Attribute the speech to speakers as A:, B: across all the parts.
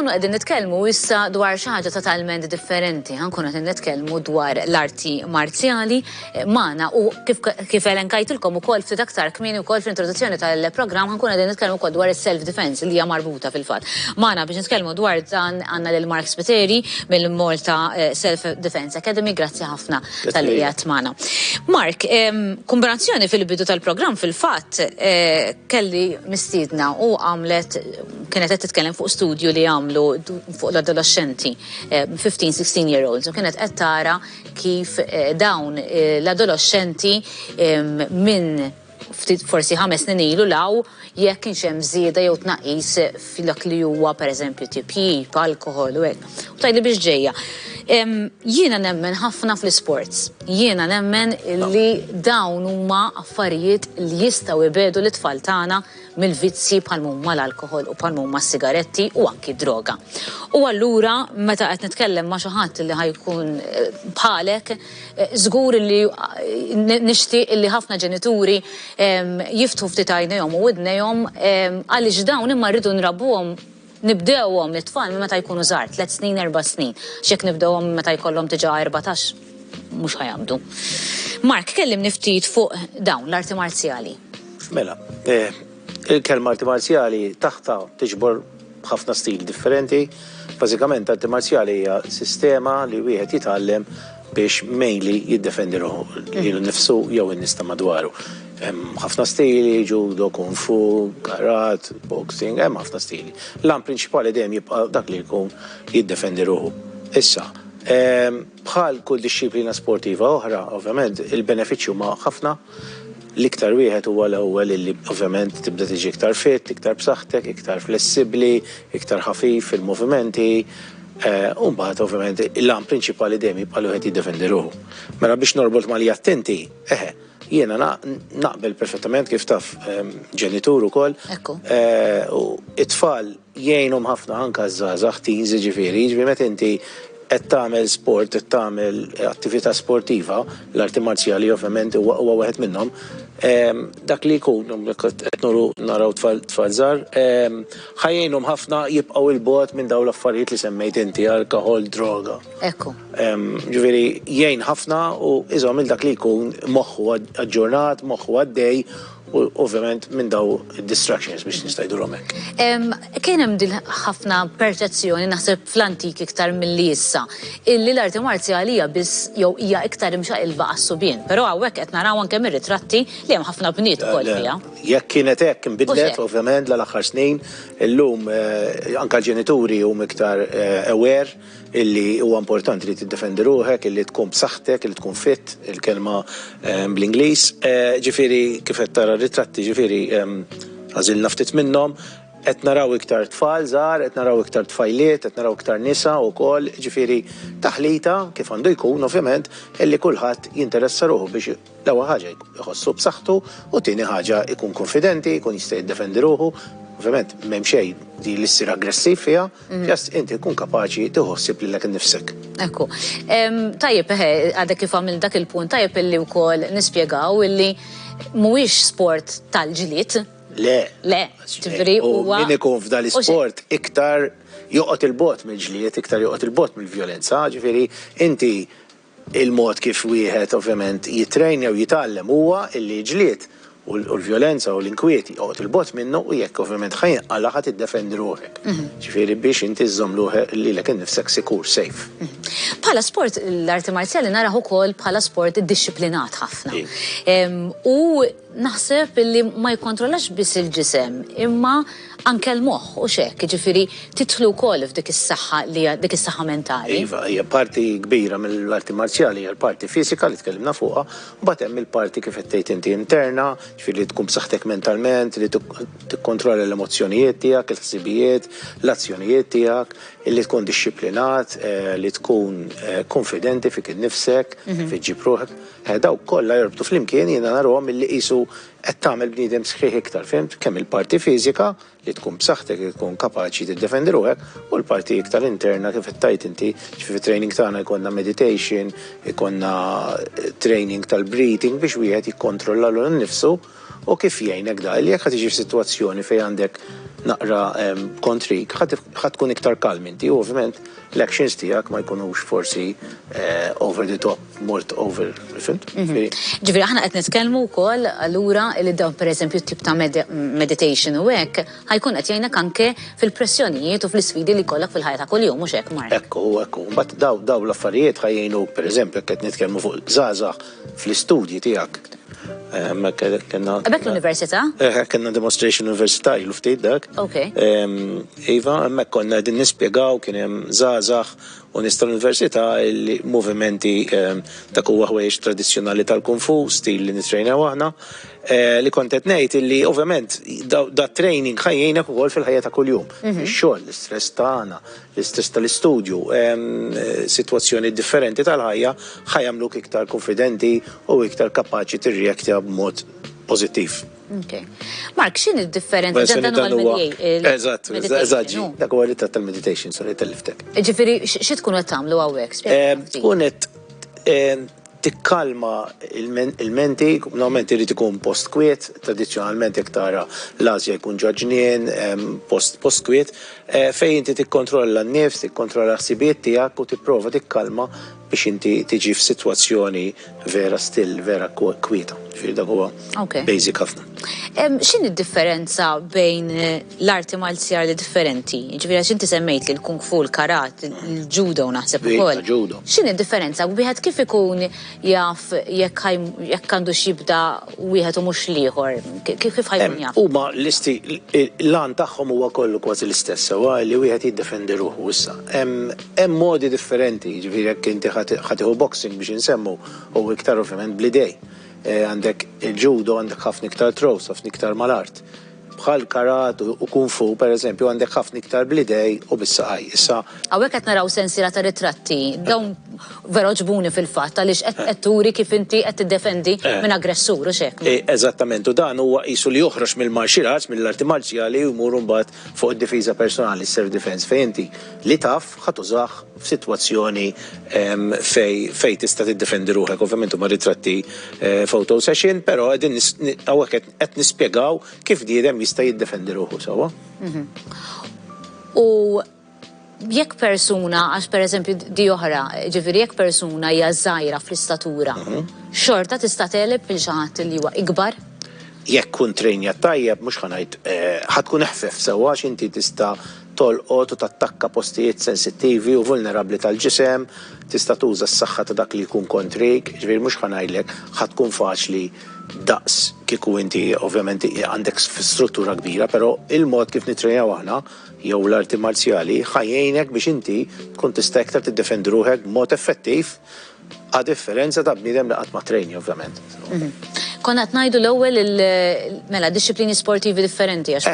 A: ħankunu qegħdin nitkellmu issa dwar xi ħaġa totalment differenti, ħankunu qegħdin nitkellmu dwar l-arti marzjali magħna u kif elenkajtilkom ukoll ftit aktar kmieni wkoll fl-introduzzjoni tal-programm ħankunu qegħdin nitkellmu wkoll dwar is-self defense li hija marbuta fil-fatt. Magħna biex nitkellmu dwar dan għandna lil Mark Spiteri mill-Malta Self Defense Academy, grazzi ħafna tal-li qiegħed magħna. Mark, kombinazzjoni fil-bidu tal-programm fil-fatt kelli mistiedna u għamlet kienet qed titkellem fuq studju li għamlu fuq l-adolescenti 15-16 year olds u kienet qed tara kif dawn l-adolescenti minn forsi 5 snin ilu law jekk kienx hemm żieda jew tnaqqis fil-dak li huwa pereżempju tipjib, alkohol u hekk. U tajli biex ġejja. Jiena nemmen ħafna fl-sports. Jiena nemmen li dawn huma affarijiet li jistgħu jbedu l-itfal tagħna mill-vizzi bħal huma l-alkohol u bħal huma s-sigaretti u anki droga. U allura meta qed nitkellem ma' xi ħadd li ħajkun bħalek, żgur li nixtieq li ħafna ġenituri jiftu ftit għajnejhom u widnejhom għaliex dawn imma rridu nrabbuhom nibdewhom it-tfal meta jkunu żgħar 3 snin, 4 snin. X'jekk nibdewhom meta jkollhom diġà 14 mhux ħajabdu. Mark, kellimni ftit fuq dawn l-arti marzjali.
B: Mela, il-kelma arti marzjali taħta tiġbor ħafna stili differenti. Bażikament arti marzjali hija sistema li wieħed jitgħallem biex mainly jiddefendi lilu nnifsu jew in-nies ta' madwaru. Hemm ħafna stili, judo, kung fu, karat, boxing, hemm ħafna stili. L-għan prinċipali dejjem jibqa' dak li jkun jiddefendi ruħu. Issa, bħal kull disċiplina sportiva oħra, ovvjament, il-benefiċċju ma' ħafna. L-iktar wieħed huwa l-ewwel li ovvjament tibda tiġi iktar fit, iktar b'saħħtek, iktar flessibbli, iktar ħafif fil-movimenti. U mbagħad ovvjament il-għan prinċipali dejjem jibqa' li wieħed jiddefendi ruħu. Mela biex norbot mal-li attenti, jiena naqbel perfettament kif taf ġenitur ukoll. U it-tfal jgħinhom ħafna anke żgħażagħ teens ġifieri meta inti qed tagħmel sport, qed tagħmel attività sportiva, l-arti marzjali ovvjament huwa wieħed minnhom. Dak li jkun qed naraw tfal żgħar, ħajjinhom ħafna jibqgħu il-bogħod minn dawn l-affarijiet li semmejt inti, alkohol, droga.
A: Ekku.
B: Ġifieri jgħin ħafna u iżhom il dak li jkun moħħu aġġornat, moħħu għaddej. U ovvjament minn daw distractions biex nistajdulhom hekk.
A: Kien hemm din ħafna perċezzjoni naħseb fl-antik iktar milli issa illi l-arti marzjali hija biss jew hija iktar imxaqilba għas-subien, però hawnhekk qed naraw anke mir-ritratti li hemm ħafna bniet ukoll fiha.
B: Jekk kienet hekk inbidlet ovvjament l-aħħar snin, illum anke l-ġenituri huma iktar aware illi huwa importanti li tiddefendi ruħek, illi tkun b'saħħtek, illi tkun fit, il-kelma bl-Ingliż. Ġifieri kif qed tara ritratti ġifieri għażilna ftit minnhom, qed naraw iktar tfal żgħar, qed naraw iktar tfajliet, qed naraw iktar nisa wkoll, ġifieri taħlita kif għandu jkun ovvjament illi kulħadd jinteressa ruħu biex l-ewwel ħaġa jħossu b'saħħtu u tieni ħaġa jkun konfidenti, jkun jista' jiddefendi ruħu. Ovvjament m'hemm xejn li issir aggressiv fiha, ġast inti tkun kapaċi tħossib lilek innifsek.
A: Ekku. Tajjeb għadek kif għamil dak il-punt, tajjeb illi wkoll nispjegaw illi mhuwiex sport tal-ġilied. Le, ġifieri huwa. Min
B: ikun f'dan l-isport iktar joqgħod il-bogħod mill-ġlied, iktar joqgħod il-bogħod mill-vjolenza, ġifieri inti il-mod kif wieħed ovvjament jitrejna u jitgħallem huwa illi ġlied u l-vjolenza u l-inkwieti joqgħod il-bogħod minnu u jekk ovvjament ħajnqala ħadd tiddefendi ruħek. Ġifieri biex inti żżomm lilek innifsek sikur, safe.
A: Bħala sport l-arti marzjali naraw ukoll bħala sport iddixxiplinat ħafna. U naħseb li ma jikkontrollax biss il-ġisem, imma anke l-moħħ u xekk, ġifieri titħlu wkoll f'dik is-saħħa li dik is-saħħa mentali.
B: Iva, hija parti kbira mill-arti marzjali hija l-parti fiżika li tkellimna fuqha, u bagħad hemm il-parti kif qed tgħid inti interna, ġifieri li tkun b'saħħtek mentalment, li tikkontrolla l-emozzjonijiet tiegħek, il-ħsibijiet, l-azzjonijiet tiegħek, li tkun dixxiplinat, li tkun konfidenti fik innifsek, fik ġib ruħek. Daw kollha jorbtu flimkien jiena narahom milli qisu qed tagħmel bniedem sħiħ iktar, fimt? Kemm il-parti fiżika li tkun b'saħħtek li tkun kapaċi tiddefendi ruħek u l-parti iktar interna kif qed tajt inti fi training tagħna jkollna meditation, jkollna training tal-breathing biex wieħed jikkontrolla lil nnifsu u kif jgħinek da li jekk ħad tiġi f'sitwazzjoni fejn għandek naqra kontrik, ħad tkun iktar kalm inti, u ovvjament l-actions tiegħek ma jkunux forsi over the top, mort over, fimt?
A: Ġifieri aħna qed nitkellmu wkoll allura li dawn pereżempju tip ta' meditation u hekk ħajkun qed jgħinek anke fil-pressjonijiet u fl-isfidi li jkollok fil-ħajja ta' kuljum mhux hekk Mark.
B: Ekku. Mbagħad daw l-affarijiet ħajjejnuk pereżempju qed nitkellmu fuq żgħażagħ fl-istudji tiegħek.
A: Ebek l-università?
B: Kenna demonstration università ilu ftit dak.
A: Okay.
B: Iva, hemmhekk konna din nispjegaw kien hemm żgħażagħ u nies tal-università li movimenti dak huwa ħwejjeġ tradizzjonali tal-Kung Fu, stil li nitrejnaw aħna, li kont qed ngħid illi ovvjament da training ħajjejnek ukoll fil-ħajja ta' kuljum. Ix-xogħol, l-istress tagħna, l-istress tal-istudju, sitwazzjoni differenti tal-ħajja ħajamluk iktar konfidenti u iktar kapaċi tirreaktja b'mod pożittiv.
A: Okay. Mark, x'in id-differenza ġendan
B: Eżatt, dak huwa li tal-meditation, sorry tal-liftek.
A: Ġifieri xi tkun qed tagħmlu hawnhekk?
B: Tkun qed tikkalma il-menti, normalment irid ikun post kwiet, tradizzjonalment jekk tara l-Asja jkun ġaġnien, post kwiet, fejn inti tikkontrolla n-nifs, tikkontrolla l-ħsibiet tiegħek u tipprova tikkalma biex inti tiġi f'sitwazzjoni vera still, vera kwieta. Ġifieri dak huwa basic ħafna.
A: X'in id-differenza bejn l-arti marzjali differenti? Ġifieri għax inti semmejt li l-kung fu, l-karat, il-judo naħseb ukoll. X'in id-differenza? Wieħed kif ikun jaf jekk għandu xibda wieħed u mhux l-ieħor? Kif ħajkun jaf?
B: Huma l-għan tagħhom huwa kollu kważi l-istess, huwa li wieħed jiddefendi ruħu issa. Hemm modi differenti, ġifieri jekk inti ħatiħu boxing biex insemmu u iktar ovvjament bl-idej. Għandek il-judo, għandek ħafna iktar throws, ħafna iktar mal-art. Bħal karat u kung fu, per eżempju, għandek ħafna iktar bl-idej u bis-saqaj. Issa.
A: Hawnhekk qed naraw sensiela ta' ritratti, dawn vera ġbuni fil-fatt għaliex qed turi kif inti qed tiddefendi minn aggressur u x'hekk.
B: Eżattament, u dan huwa qisu li joħroġ mill-martial arts, mill-arti marzjali u jmur mbagħad fuq id-difiża personali, self defense, fejn inti li taf ħadd użah f'sitwazzjoni fej tista' tiddefendi ruħek. Ovvjament huma ritratti photo session, però hawnhekk qed nispjegaw kif diedem jista' jiddefendi ruħu sewwa.
A: U jekk persuna, għax pereżempju di oħra, ġifieri jekk persuna hija żgħira fl-istatura, xorta tista' teleb il xi ħadd li huwa ikbar?
B: Jekk kun trejnja tajjeb mhux ħanajt ħadkun eħfef sewwa x'inti tista' tolqot u tattakka postijiet sensittivi u vulnerabbli tal-ġisem, tista' tuża s-saħħa ta' dak li jkun kontrik, ġifieri mhux ħanajdlek ħadkun faċli daqs kieku inti ovvjament għandek struttura kbira, però il-mod kif nitrejnaw aħna jew l-arti marzjali ħajjejnek biex inti tkun tista' iktar tiddefendi ruħek b'mod effettiv għad differenza ta' bniedem li qatt ma trejni ovvjament.
A: Konna qed ngħidu l-ewwel mela disċiplini sportivi differenti għax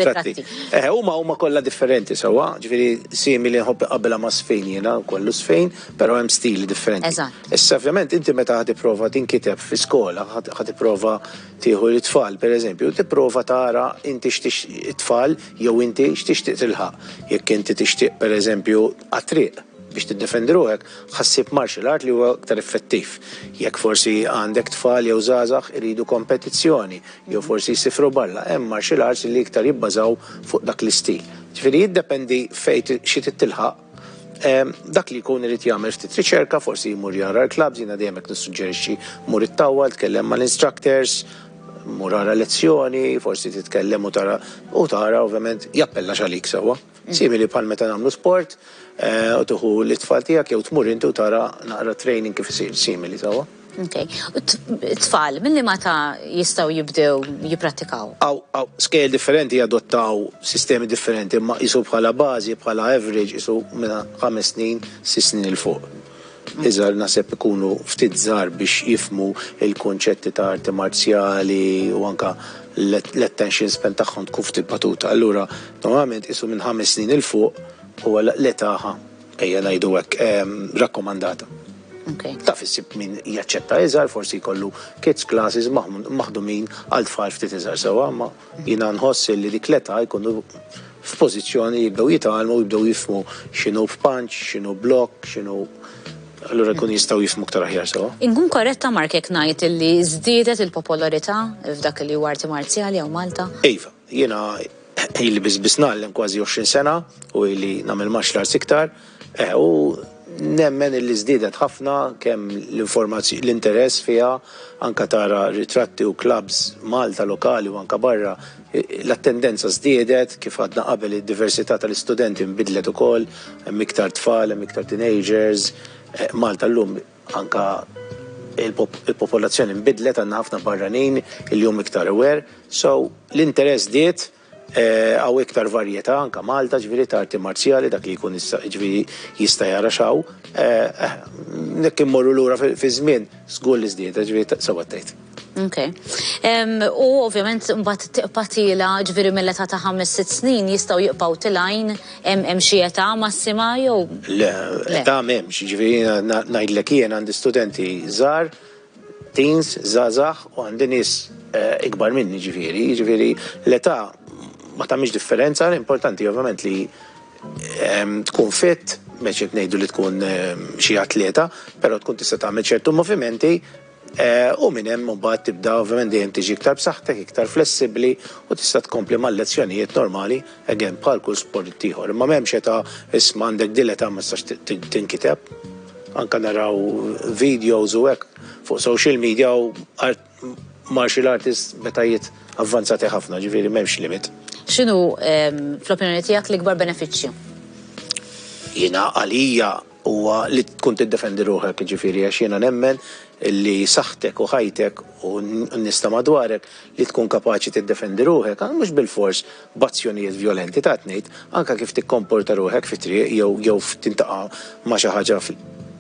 B: ritratti. Huma kollha differenti sewwa, ġifieri simili nħobb qabel ma' sfejn jiena kollu sfejn, però hemm stili differenti. Issa ovvjament inti meta ħad tipprova tinkiteb fi skola, ħad tipprova tieħu l-tfal pereżempju, tipprova tara inti it-tfal jew inti x'tixtieq tilħaq. Jekk inti tixtieq pereżempju għat-triq biex tiddefendi ruħek, ħassib martial art li huwa aktar effettiv. Jekk forsi għandek tfal jew żgħażagħ iridu kompetizzjoni, jew forsi jsifru barra, hemm martial arts li iktar jibbażaw fuq dak l-istil. Ġifieri jiddependi fejn xi tilħaq. Dak li jkun irid jagħmel ftit riċerka, forsi jmur jara l-clubs, jiena dejjem hekk nissuġġerixxi mur ittawwal, tkellem mal-instructors, mur ara lezzjoni, forsi titkellem u tara ovvjament jappella x'għalik sewwa. Simili bħal meta nagħmlu sport, u tuħu l-tfal tiegħek jew tmur inti u tara naqra training kif isir simili sewwa.
A: Okay. T-tfal, milli meta jistgħu jibdew jipprattikaw?
B: Aw scale differenti jadottaw sistemi differenti, ma jisu bħala bażi, bħala average, jisu minn 5 snin, 6 snin il fuq. Iżgħar naħseb ikunu ftit żgħar biex jifhmu il-kunċetti ta' arti marzjali u anke l-attention span tagħhom tkun ftit batuta. Allura normalment isu minn 5 snin il fuq huwa l-età ejja ngħidu hekk rakkomandata. Taf issib min jaċċetta iżgħar, forsi jkollu kids classes maħdumin għal tfal ftit iżgħar sewwa, ma jiena nħoss li dik l-età jkunu f'pożizzjoni jibdew jitgħallmu, jibdew jifhmu x'inhu punch, x'inhu block, x'inhu allura jkun jistgħu jifhmu aktar aħjar sewwa.
A: Inkun korretta Mark jekk ngħid illi żdiedet il-popolarità f'dak li huwa arti marzjali jew Malta?
B: Iva. jiena ili biss nagħlem kważi 20 sena u ili nagħmel martial arts iktar u nemmen li żdiedet ħafna kemm l-informazzjoni l-interess fiha anke tara ritratti u clubs Malta lokali u anke barra l-attendenza żdiedet kif għadna qabel id-diversità tal-istudenti nbidlet ukoll hemm iktar tfal, hemm iktar teenagers. Malta llum anke il-popolazzjoni nbidlet għandna ħafna barranin il-jum iktar aware, so l-interess żdied għaw iktar varjetà anke Malta ġifieri ta' arti marzjali dak li jkun ġifieri jista' jara xaw. Nek immorru lura fi żmien żgur li żdied ġifieri sewwa tgħid.
A: Okay. U ovvjament mbagħad patila ġifieri mill-età ta' 5-6 snin jistgħu jiqpaw tilajn hemm xi età massima jew
B: Le, età m'hemmx, ġifieri ngħidlek jien għandi studenti żgħar, teens, żgħażagħ u għandi nies ikbar minni ġifieri l-età ma tagħmilx differenza, l-importanti ovvjament li tkun fit, mhux qed ngħidu li tkun xi atleta, però tkun tista' tagħmel ċertu movimenti u minn hemm mbagħad tibda ovvjament dejjem tiġi iktar b'saħħtek, iktar flessibbli u tista' tkompli mal-lezzjonijiet normali again bħal kull sport ieħor. Imma m'hemmx età isma' għandek dileta ma tistax tinkiteb. Anke naraw videos u hekk fuq social media u martial artists betajiet avvanzati ħafna, ġifieri m'hemmx limit.
A: X'inhu fl-opinjoni tiegħek l-ikbar benefiċċju?
B: Jiena għalija huwa li tkun tiddefendi ruħek, ġifieri għax jiena nemmen li saħħtek u ħajtek u nista' madwarek li tkun kapaċi tiddefendi ruħek, mhux bil-fors b'azzjonijiet vjolenti ta' tnejn, anke kif tikkomporta ruħek fit-triq jew tintaqa' ma' xi ħaġa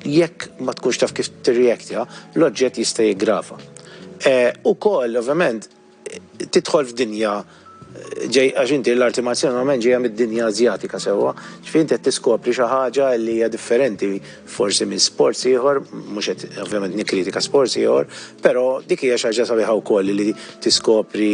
B: jekk ma tkunx taf kif tirreaktja, l-oġġett jista' jiggrava. Ukoll ovvjament tidħol f'dinja għax inti l-arti marzjali normalment ġejja mid-dinja Asjatika sewwa, ġifieri qed tiskopri xi ħaġa li hija differenti forsi minn sports ieħor, mhux qed ovvjament nikkritika sports ieħor, però dik hija xi ħaġa sabiħa wkoll li tiskopri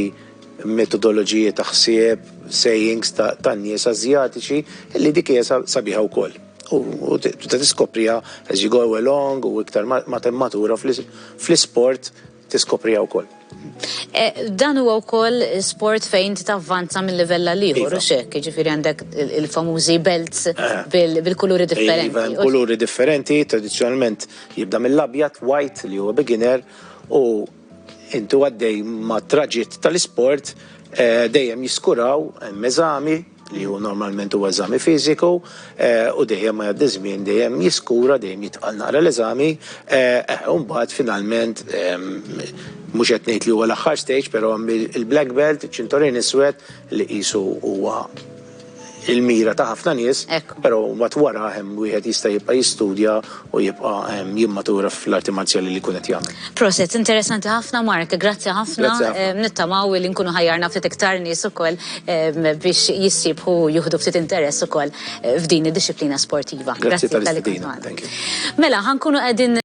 B: metodoloġiji ta' ħsieb, sayings tan-nies Asjatiċi li dik hija sabiħa wkoll. U tiskopriha as you go along u iktar matura fl-isport tiskopriha wkoll.
A: Dan huwa wkoll sport fejn tavvanza minn livell għal ieħor u x'hekk, jiġifieri għandek il-famużi belts bil-kuluri differenti.
B: Iva, kuluri differenti, tradizzjonalment jibda mill-abjad white li huwa beginner u intu għaddej ma' traġitt tal-isport dejjem jiskuraw hemm eżami li hu normalment huwa eżami fiżiku u dejjem ma jgħaddi żmien dejjem jiskura dejjem jitqal naqra l-eżami u mbagħad finalment mhux qed ngħid li huwa l-aħħar stage, però il-black belt, iċ-ċinturin iswed li qisu huwa il-mira ta' ħafna nies, però mbagħad wara hemm wieħed jista' jibqa' jistudja u jibqa' jimmatura fl-arti marzjali li jkun qed jagħmel.
A: Proset, interessanti ħafna Mark, grazzi ħafna. Nittamaw li nkunu ħajjarna ftit iktar nies ukoll biex jissibħu jieħdu ftit interess ukoll f'din id-disciplina sportiva.
B: Grazzi tal-istudina.
A: Mela, ħankunu qegħdin